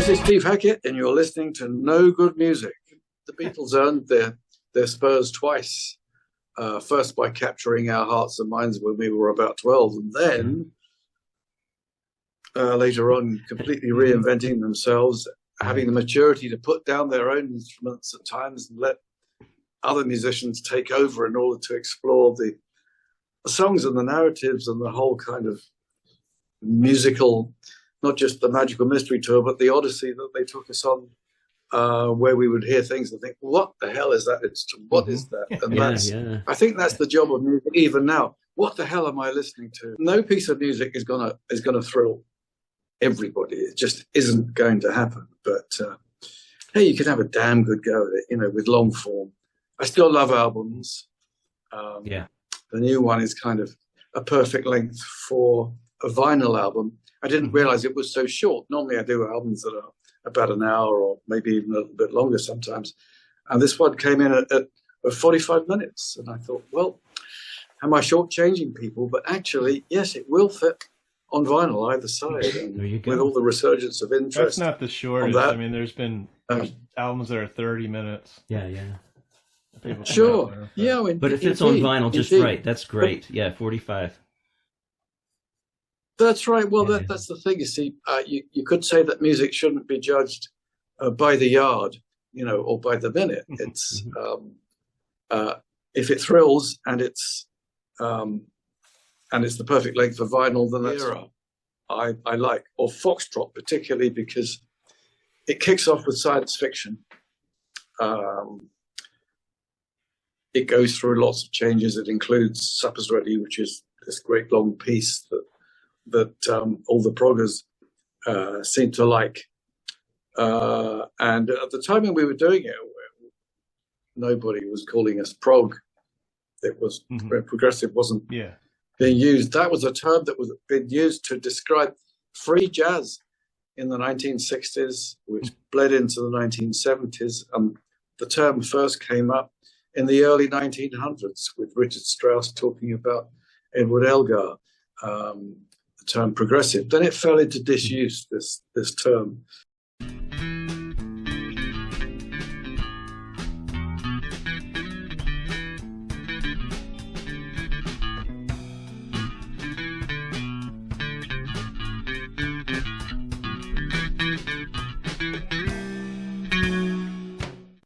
This is Steve Hackett, and you're listening to No Good Music. The Beatles earned their spurs twice. First by capturing our hearts and minds when we were about 12, and then later on completely reinventing themselves, having the maturity to put down their own instruments at times and let other musicians take over in order to explore the songs and the narratives and the whole kind of musical, not just the Magical Mystery Tour, but the Odyssey that they took us on, where we would hear things and think, what the hell is that instrument? What is that? And I think that's the job of music even now. What the hell am I listening to? No piece of music is gonna thrill everybody. It just isn't going to happen. But hey, you can have a damn good go at it, with long form. I still love albums. The new one is kind of a perfect length for a vinyl album. I didn't realize it was so short. Normally I do albums that are about an hour or maybe even a little bit longer sometimes. And this one came in at 45 minutes. And I thought, well, am I shortchanging people? But actually, yes, it will fit on vinyl either side. And there you go. With all the resurgence of interest. That's not the shortest. I mean, there's albums that are 30 minutes. Yeah. Sure. But if it's on vinyl just right, that's great. 45. That's right. Well, that's the thing. You see, you could say that music shouldn't be judged by the yard, or by the minute. It's if it thrills and it's the perfect length for vinyl, then that's I like. Or Foxtrot, particularly because it kicks off with science fiction. It goes through lots of changes. It includes Supper's Ready, which is this great long piece that all the proggers seem to like. And at the time when we were doing it, nobody was calling us prog. It was progressive wasn't being used. That was a term that was being used to describe free jazz in the 1960s, which bled into the 1970s. The term first came up in the early 1900s with Richard Strauss talking about Edward Elgar. The term progressive. Then it fell into disuse, this term.